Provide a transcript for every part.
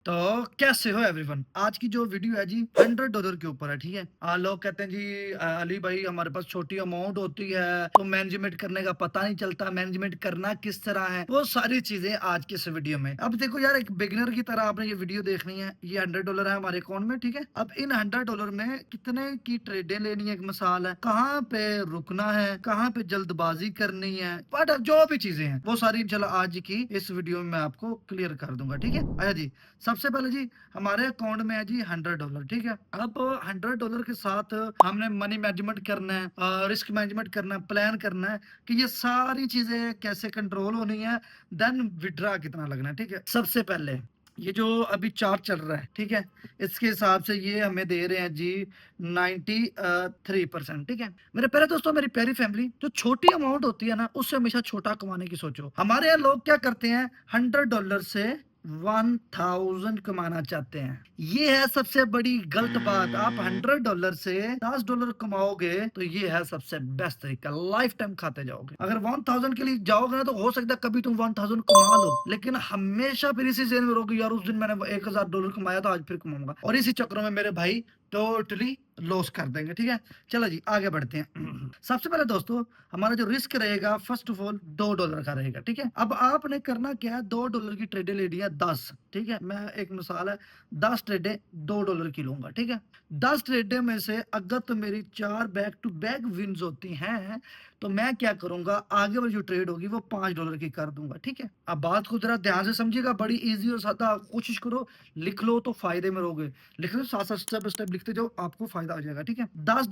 तो कैसे हो एवरीवन। आज की जो वीडियो है जी $100 के ऊपर है। ठीक है, लोग कहते हैं जी अली भाई हमारे पास छोटी अमाउंट होती है तो मैनेजमेंट करने का पता नहीं चलता, मैनेजमेंट करना किस तरह है, वो सारी चीजें आज के इस वीडियो में। अब देखो यार, एक बिगिनर की तरह आपने ये वीडियो देखनी है। ये $100 है हमारे अकाउंट में। ठीक है, अब इन $100 में कितने की ट्रेडें लेनी है, एक मिसाल है, कहाँ पे रुकना है, कहाँ पे जल्दबाजी करनी है, बट जो भी चीजें हैं वो सारी चलो आज की इस वीडियो में मैं आपको क्लियर कर दूंगा। ठीक है, अच्छा जी, सबसे पहले जी हमारे अकाउंट में है जी $100। ठीक है, अब $100 के साथ हमने मनी मैनेजमेंट करना है, रिस्क मैनेजमेंट करना है, प्लान करना है कि ये सारी चीजें कैसे कंट्रोल होनी है, देन विड्रा कितना लगना है। ठीक है, सबसे पहले ये जो अभी चार्ट चल रहा है, ठीक है, इसके हिसाब से ये हमें दे रहे हैं जी 93%। ठीक है, मेरे प्यारे दोस्तों, मेरी प्यारी फैमिली, जो छोटी अमाउंट होती है ना, उससे हमेशा छोटा कमाने की सोचो। हमारे यहाँ लोग क्या करते हैं, $100 से 1000 कमाना चाहते हैं। ये है सबसे बड़ी गलत बात। आप $100 से $10 कमाओगे तो ये है सबसे बेस्ट तरीका, लाइफ टाइम खाते जाओगे। अगर 1000 के लिए जाओगे ना, तो हो सकता है कभी तुम 1000 कमा लो, लेकिन हमेशा फिर इसी जेन में रहोगे, यार उस दिन मैंने $1000 कमाया था, आज फिर कमाऊंगा, और इसी चक्रों में मेरे भाई टोटली लॉस कर देंगे। ठीक है, चलो जी आगे बढ़ते हैं। सबसे पहले दोस्तों, हमारा जो रिस्क रहेगा फर्स्ट ऑफ ऑल $2 का रहेगा। ठीक है, अब आपने करना क्या है, $2 की ट्रेडें लेनी है 10। ठीक है, मैं एक मिसाल है, 10 ट्रेडें $2 की लूंगा। ठीक है, 10 ट्रेडें में से अगर तो मेरी 4 बैक टू बैक विन्स होती हैं, तो मैं क्या करूंगा, आगे वाली जो ट्रेड होगी वो $5 की कर दूंगा। ठीक है, अब बात को जरा ध्यान से समझिएगा, बड़ी इजी और सादा, कोशिश करो लिख लो तो फायदे में रहोगे। लिख लो, साथ साथ स्टेप स्टेप लिखते जाओ, आपको फायदा हो जाएगा। ठीक है, $10,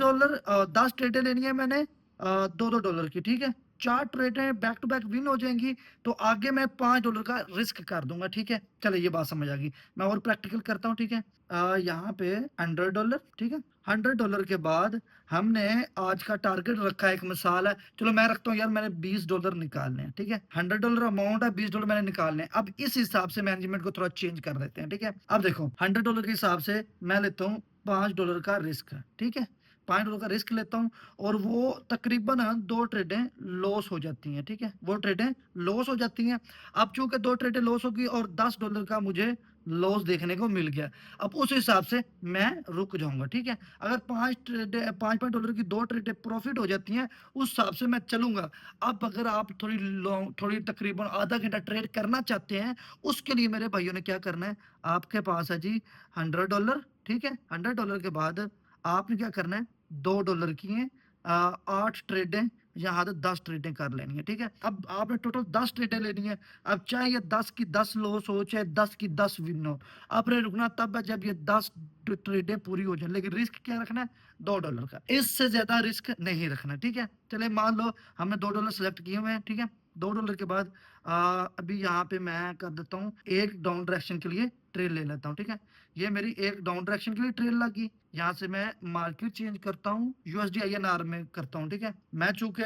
10 ट्रेडें लेनी है मैंने, $2 की। ठीक है, 4 ट्रेडें बैक टू बैक विन हो जाएंगी, तो आगे मैं $5 का रिस्क कर दूंगा। ठीक है, चलो ये बात समझ आ गई। मैं और प्रैक्टिकल करता हूँ। ठीक है, यहाँ पे $100। ठीक है, $100 के बाद हमने आज का टारगेट रखा है, एक मिसाल है, चलो मैं रखता हूँ यार, मैंने $20 निकालने हैं। ठीक है, $100 अमाउंट है, $20 मैंने निकालने हैं। अब इस हिसाब से मैनेजमेंट को थोड़ा चेंज कर देते हैं। ठीक है, अब देखो $100 के हिसाब से मैं लेता हूँ $5 का रिस्क। ठीक है, $5 का रिस्क लेता हूँ, और वो तकरीबन 2 ट्रेडें लॉस हो जाती हैं। ठीक है, वो ट्रेडें लॉस हो जाती हैं। अब चूंकि 2 ट्रेडें लॉस होगी और $10 का मुझे लॉस देखने को मिल गया, अब उस हिसाब से मैं रुक जाऊंगा। ठीक है, अगर 5 $5 की 2 ट्रेडें प्रॉफिट हो जाती हैं, उस हिसाब से मैं चलूंगा। अब अगर आप थोड़ी लॉन्ग, थोड़ी तकरीबन आधा घंटा ट्रेड करना चाहते हैं, उसके लिए मेरे भाइयों ने क्या करना है, आपके पास है जी $100। ठीक है, $100 के बाद आपने क्या करना है, $2 की है, 8 ट्रेडें, यहाँ तो 10 ट्रेडें कर लेनी है। ठीक है, अब आपने टोटल 10 ट्रेडें लेनी है। अब चाहे ये 10 की 10 लॉस हो, चाहे 10 की 10 विन हो, आपने रुकना तब है जब ये 10 ट्रेडें पूरी हो जाए, लेकिन रिस्क क्या रखना है, $2 का, इससे ज्यादा रिस्क नहीं रखना। ठीक है, चले मान लो हमने $2 सेलेक्ट किए हुए हैं। ठीक है, $2 के बाद अभी यहाँ पे मैं कर देता हूँ एक डाउन डायरेक्शन के लिए ट्रेल ले लेता हूँ। ठीक है, ये मेरी एक डाउन डायरेक्शन के लिए ट्रेल लगी। यहाँ से मैं मार्केट चेंज करता हूँ, यूएसडी आईएनआर में करता हूँ। ठीक है, मैं चूंकि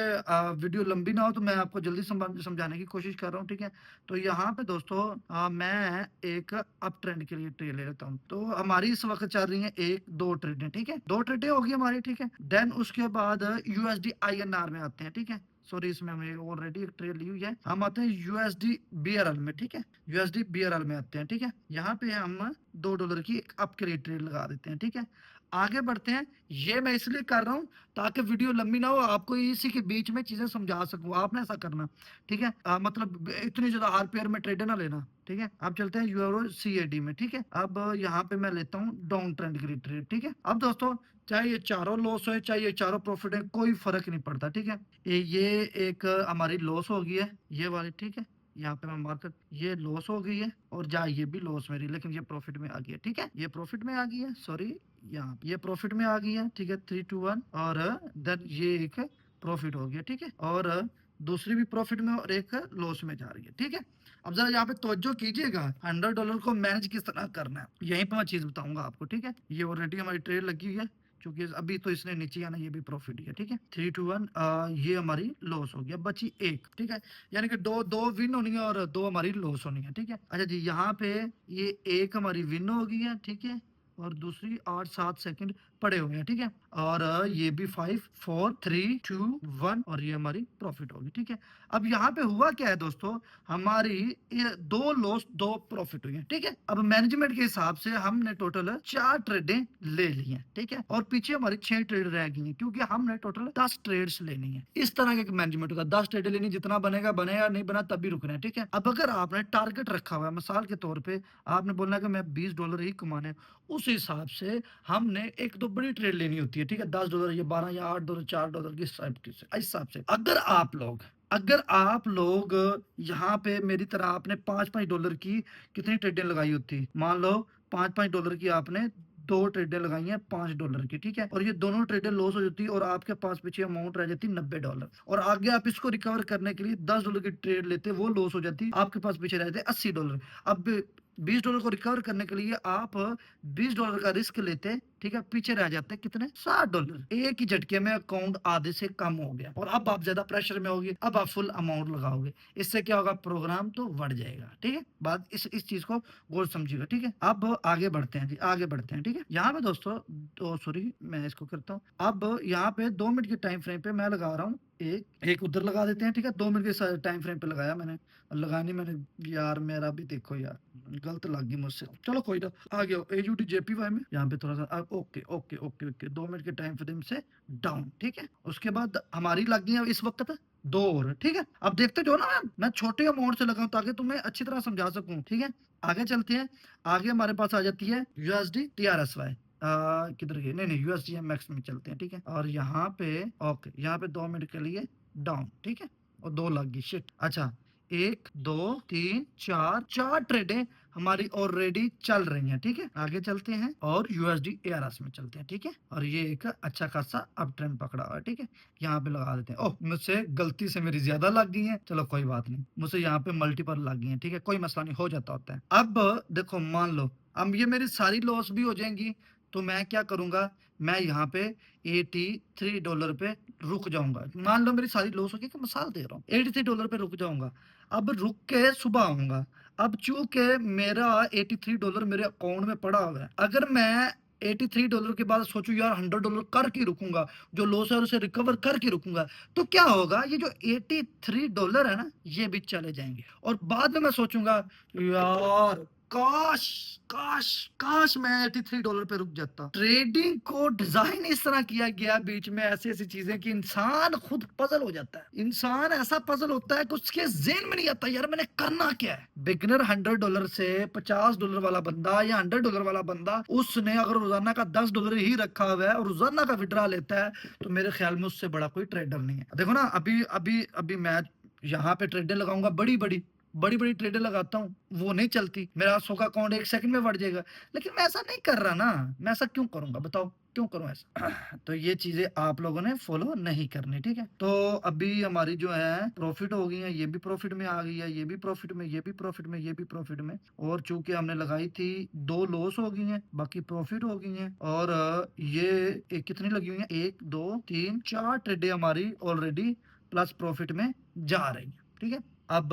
वीडियो लंबी ना हो तो मैं आपको जल्दी समझाने की कोशिश कर रहा हूँ। ठीक है, तो यहाँ पे दोस्तों मैं एक अप ट्रेंड के लिए ट्रेड ले लेता हूँ। तो हमारी इस वक्त चल रही है एक दो ट्रेडें। ठीक है, 2 ट्रेडें होगी हमारी। ठीक है, देन उसके बाद यूएसडी आईएनआर में आते हैं। ठीक है, सॉरी, इसमें हमने ऑलरेडी एक ट्रेड ली हुई है, हम आते हैं यूएसडी बीआरएल में। ठीक है, यूएसडी बीआरएल में आते हैं। ठीक है, यहाँ पे हम $2 की एक अप के लिए ट्रेड लगा देते हैं। ठीक है, आगे बढ़ते हैं। ये मैं इसलिए कर रहा हूँ ताकि वीडियो लंबी ना हो, आपको इसी के बीच में चीजें समझा सकूं, आपने ऐसा करना। ठीक है, मतलब इतनी ज्यादा हार पेयर में ट्रेड ना लेना। ठीक है, अब चलते हैं यूरो सीएडी में। ठीक है, अब यहाँ पे मैं लेता हूँ डाउन ट्रेंड के लिए ट्रेड। ठीक है, अब दोस्तों चाहे ये चारों लॉस हो, चाहे ये चारों प्रॉफिट है, कोई फर्क नहीं पड़ता। ठीक है, ये एक हमारी लॉस हो गई है, ये वाली। ठीक है, यहाँ पे मैं मार्केट, ये लॉस हो गई है, और जा ये भी लॉस मेरी, लेकिन ये प्रॉफिट में आ गई है। ठीक है, ये प्रॉफिट में आ गई है, सॉरी, यहाँ ये प्रॉफिट में आ गई है। ठीक है, 3 2 1, और देन ये एक प्रॉफिट हो गया। ठीक है, और दूसरी भी प्रॉफिट में और एक लॉस में जा रही है। ठीक है, अब जरा यहाँ पे तवज्जो कीजिएगा, $100 को मैनेज किस तरह करना है, यहीं पे मैं चीज बताऊंगा आपको। ठीक है, ये ऑलरेडी हमारी ट्रेड लगी हुई है, क्योंकि अभी तो इसने नीचे आना, ये भी प्रॉफिट ही है। ठीक है, 3 2 1, ये हमारी लॉस हो गया, बची एक। ठीक है, यानी कि दो दो विन होनी है और दो हमारी लॉस होनी है। ठीक है, अच्छा जी, यहाँ पे ये एक हमारी विन हो गई है। ठीक है, और दूसरी 8 7 सेकंड पड़े हुए हैं, ठीक है। और ये भी 5 4 3 2 1 और ये हमारी प्रॉफिट होगी, ठीक है। अब यहाँ पे हुआ क्या है दोस्तों, हमारी ये 2 लॉस 2 प्रॉफिट हुई है, ठीक है। अब मैनेजमेंट के हिसाब से हमने टोटल 4 ट्रेडें ले ली हैं, ठीक है। और पीछे हमारी 6 ट्रेड रह गई हैं, क्योंकि हमने टोटल 10 ट्रेड्स लेनी है। इस तरह का मैनेजमेंट होता है, 10 ट्रेडें लेनी, जितना बनेगा बनेगा, नहीं बना तब भी रुकना है, ठीक है। अब अगर आपने टारगेट रखा हुआ है, मिसाल के तौर पे आपने बोलना है कि मैं $20 ही कमाने हैं, उस हिसाब से हमने एक तो बड़ी ट्रेड लेनी होती है, ठीक है। $10 या 12 या $8 $4 की हिसाब से अगर आप लोग यहाँ पे मेरी तरह आपने $5 की कितनी ट्रेडें लगाई होती, मान लो $5 की आपने 2 ट्रेडें लगाई हैं $5 की, ठीक है। और ये दोनों ट्रेडें लॉस हो जाती और आपके पास पीछे अमाउंट रह जाती $90। और आगे आप इसको रिकवर करने के लिए $10 की ट्रेड लेते, वो लॉस हो जाती, आपके पास पीछे रहते $80। अब $20 को रिकवर करने के लिए आप $20 का रिस्क लेते, ठीक है। पीछे रह जाते कितने, $60। एक ही झटके में अकाउंट आधे से कम हो गया और अब आप ज्यादा प्रेशर में होगी, अब आप फुल अमाउंट लगाओगे। इससे क्या होगा, प्रोग्राम तो बढ़ जाएगा, ठीक है। बात इस चीज को गौर समझिएगा, ठीक है। अब आगे बढ़ते हैं जी, आगे बढ़ते हैं, ठीक है। यहाँ पे दोस्तों, तो सॉरी मैं इसको करता हूँ। अब यहाँ पे 2 मिनट के टाइम फ्रेम पे मैं लगा रहा हूँ एक उधर लगा देते हैं, ठीक है। 2 मिनट के टाइम फ्रेम पे लगाया मैंने, लगानी मैंने, यार मेरा भी देखो यार, गलत लग गई मुझसे, चलो कोई ना। आ गया AUTJPY में, यहाँ पे थोड़ा सा okay okay okay okay, 2 minute के टाइम फ्रेम से डाउन, ठीक है। उसके बाद हमारी लग गई है इस वक्त 2 और, ठीक है। अब देखते जो ना, मैं छोटे अमाउंट से लगाऊं ताकि तुम्हें अच्छी तरह समझा सकूं, ठीक है। आगे चलते हैं। आगे हमारे पास आ जाती है USD TRSY, किधर गई, नहीं नहीं USDMX में चलते हैं, ठीक है। और यहाँ पे ओके, यहाँ पे 2 मिनट के लिए डाउन, ठीक है। और 2 लग गई, शिट। अच्छा, 1 2 3 4 ट्रेडें हमारी ऑलरेडी चल रही हैं, ठीक है। आगे चलते हैं और USD ARS में चलते हैं, ठीक है। और ये एक अच्छा खासा अप ट्रेंड पकड़ा हुआ है, ठीक है। यहाँ पे लगा देते हैं। ओह, मुझसे गलती से मेरी ज्यादा लग गई है, चलो कोई बात नहीं, मुझसे यहाँ पे मल्टीपल लग गई है, ठीक है। कोई मसला नहीं, हो जाता होता है। अब देखो, मान लो अब ये मेरी सारी लॉस भी हो जाएंगी, तो मैं क्या करूंगा, मैं यहाँ पे $83 पे रुक जाऊंगा। मान लो मेरी सारी लॉस होगी, मिसाल दे रहा हूँ, $83 पे रुक जाऊंगा। अब रुक के सुबह आऊंगा। अब चूंकि मेरा $83 मेरे अकाउंट में पड़ा हुआ है, अगर मैं $83 के बाद सोचूं यार $100 करके रुकूंगा, जो लॉस है उसे रिकवर करके रुकूंगा, तो क्या होगा, ये जो $83 है ना, ये भी चले जाएंगे। और बाद में मैं सोचूंगा यार काश काश काश मैं $83 पे रुक जाता। ट्रेडिंग को डिजाइन इस तरह किया गया बीच में ऐसी ऐसी चीजें कि इंसान खुद पजल हो जाता है। इंसान ऐसा पजल होता है कि उसके ज़हन में नहीं आता यार मैंने करना क्या है। बिगनर $100 से $50 वाला बंदा या $100 वाला बंदा, उसने अगर रोजाना का $10 ही रखा हुआ है और रोजाना का विड्रा लेता है, तो मेरे ख्याल में उससे बड़ा कोई ट्रेडर नहीं है। देखो ना, अभी अभी अभी मैं यहाँ पे ट्रेडें लगाऊंगा, बड़ी बड़ी ट्रेडें लगाता हूँ, वो नहीं चलती, मेरा 100 का अकाउंट 1 सेकंड में बढ़ जाएगा। लेकिन मैं ऐसा नहीं कर रहा ना, मैं ऐसा क्यों करूंगा, बताओ क्यों करूं ऐसा। तो ये चीजें आप लोगों ने फॉलो नहीं करनी, ठीक है। तो अभी हमारी जो है प्रॉफिट हो गई है, ये भी प्रॉफिट में आ गई है, ये भी प्रॉफिट में, ये भी प्रॉफिट में, ये भी प्रॉफिट में। और चूंकि हमने लगाई थी 2 लॉस हो गई हैं, बाकी प्रॉफिट हो गई हैं। और कितनी लगी हुई है, 1 2 3 4 ट्रेडें हमारी ऑलरेडी प्लस प्रॉफिट में जा रही है, ठीक है। अब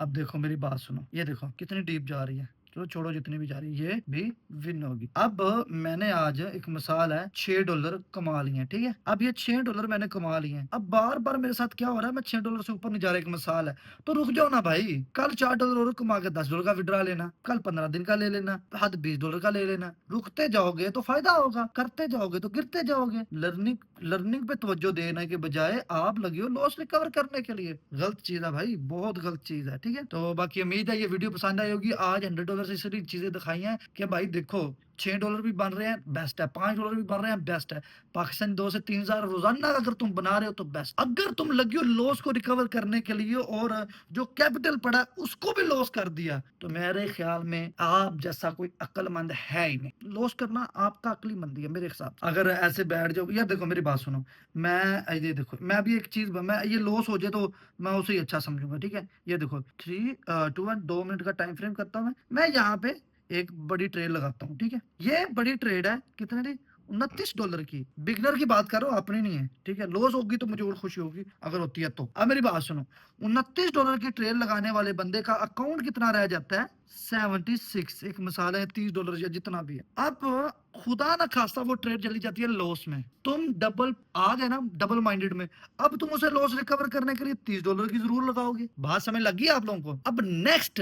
देखो मेरी बात सुनो, ये देखो कितनी डीप जा रही है, चलो छोड़ो, जितनी भी जा रही है ये भी विन होगी। अब मैंने आज एक मिसाल है $6 कमा लिए हैं, ठीक है। अब ये $6 मैंने कमा लिए हैं। अब बार बार मेरे साथ क्या हो रहा है, मैं $6 से ऊपर नहीं जा रहा, एक मिसाल है। तो रुक जाओ ना भाई, कल $4 और कमा के $10 का विड्रा लेना, कल 15 दिन का ले लेना, हद $20 का ले लेना। रुकते जाओगे तो फायदा होगा, करते जाओगे तो गिरते जाओगे। लर्निंग पे तवज्जो देने के बजाय आप लगे हो लॉस रिकवर करने के लिए। गलत चीज है भाई, बहुत गलत चीज है, ठीक है। तो बाकी उम्मीद है ये वीडियो पसंद आई होगी। आज $100 से सारी चीजें दिखाई हैं कि भाई देखो $6 भी बन रहे हैं, बेस्ट है। $5 भी बन रहे हैं, बेस्ट है। पाकिस्तान 2 से 3 हजार रोजाना अगर तुम बना रहे हो तो बेस्ट। अगर तुम लगे हो लॉस को रिकवर करने के लिए और जो कैपिटल पड़ा उसको भी लॉस कर दिया, तो मेरे ख्याल में आप जैसा कोई अक्लमंद है ही नहीं। लॉस करना आपका अक्लमंदी है मेरे हिसाब से। अगर ऐसे बैठ जाओ यार, देखो मेरी बात सुनो, मैं ये देखो, मैं भी एक चीज, मैं ये लॉस हो जाए तो मैं उसे ही अच्छा समझूंगा, ठीक है। ये देखो 3 2 1 2 मिनट का टाइम फ्रेम करता हूँ मैं यहाँ पे एक बड़ी ट्रेड लगाता हूँ, ठीक है। ये बड़ी ट्रेड है, कितने की, $29 की। बिगनर की बात करो, अपनी नहीं है, ठीक है। लॉस होगी तो मुझे और खुशी होगी अगर होती है तो। अब मेरी बात सुनो, $29 की ट्रेड लगाने वाले बंदे का अकाउंट कितना रह जाता है, 76। एक मिसाल है, $30 या जितना भी है। अब खुदा ना खास्ता वो ट्रेड चली जाती है लॉस में, तुम डबल आ गए ना डबल माइंडेड में, अब तुम उसे लॉस रिकवर करने के लिए $30 की जरूर लगाओगे। बात समझ लगी आप लोगों को? अब नेक्स्ट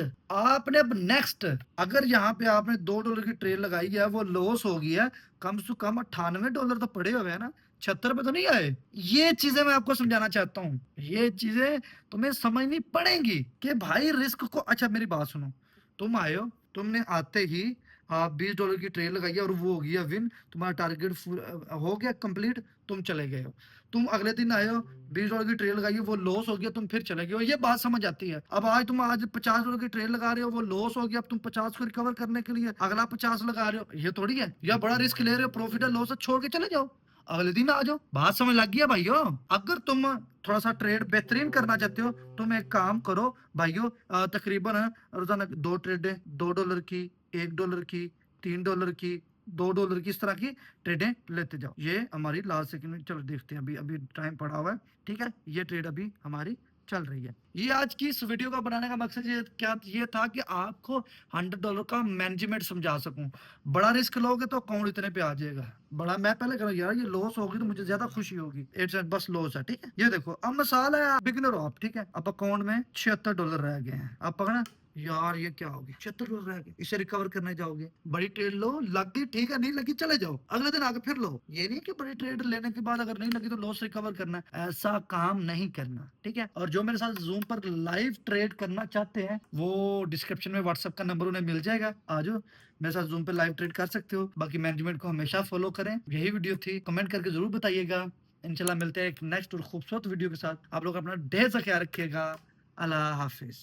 अगर यहाँ पे आपने $2 की ट्रेड लगाई है, वो लॉस हो गई है, कम से कम $98 तो पड़े हुए हैं ना, 76 पे तो नहीं आए। ये चीजें मैं आपको समझाना चाहता हूँ, ये चीजें तुम्हें समझनी पड़ेंगी कि भाई रिस्क को। अच्छा मेरी बात सुनो, तुम आए हो, तुमने आते ही आप $20 की ट्रेड लगाई और वो हो गया विन, तुम्हारा टारगेट हो गया कंप्लीट, तुम चले गए हो। तुम अगले दिन आए हो, $20 की ट्रेड लगाई, वो लॉस हो गया, तुम फिर चले गए हो। ये बात समझ आती है। अब आज $50 की ट्रेड लगा रहे हो, वो लॉस हो गया, अब तुम 50 को रिकवर करने के लिए अगला 50 लगा रहे हो, ये थोड़ी है। या बड़ा रिस्क ले रहे हो, प्रॉफिट है लॉस है, छोड़ के चले जाओ, अगले दिन आ जाओ। बात समझ लग गया भाइयों? अगर तुम थोड़ा सा ट्रेड बेहतरीन करना चाहते हो, तुम एक काम करो भाइयों, तकरीबन रोजाना 2 ट्रेडें, $2 की, $1 की, $3 की, $2 की, इस तरह की ट्रेडें लेते जाओ। ये हमारी लास्ट सेकंड में, चलो देखते हैं, अभी अभी टाइम पड़ा हुआ है, ठीक है। ये ट्रेड अभी हमारी चल रही है। ये आज की इस वीडियो का बनाने का मकसद ये था कि आपको $100 का मैनेजमेंट समझा सकूं। बड़ा रिस्क लोगे तो अकाउंट इतने पे आ जाएगा। बड़ा मैं पहले कह रहा हूं, यार ये लॉस होगी तो मुझे ज्यादा खुशी होगी, इट्स बस लॉस है, ठीक है। ये देखो अब मिसाल है, बिगिनर हो आप, ठीक है, अब अकाउंट में $76 रह गए हैं। अब पकड़ा, यार ये क्या होगी, $76 रह गए, इसे रिकवर करने जाओगे, बड़ी ट्रेड लो, लग गई ठीक है, नहीं लगी चले जाओ, अगले दिन आके फिर लो। ये नहीं कि बड़ी ट्रेड लेने के बाद अगर नहीं लगी तो लॉस रिकवर करना है, ऐसा काम नहीं करना, ठीक है। और जो मेरे साथ जूम पर लाइव ट्रेड करना चाहते हैं, वो डिस्क्रिप्शन में व्हाट्सएप का नंबर उन्हें मिल जाएगा, आ जाओ मेरे साथ जूम पे लाइव ट्रेड कर सकते हो। बाकी मैनेजमेंट को हमेशा फॉलो करें। यही वीडियो थी, कमेंट करके जरूर बताइएगा। इंशाल्लाह मिलते हैं एक नेक्स्ट और खूबसूरत वीडियो के साथ। आप लोग अपना ढेर सा ख्याल रखिएगा। अल्लाह हाफिज।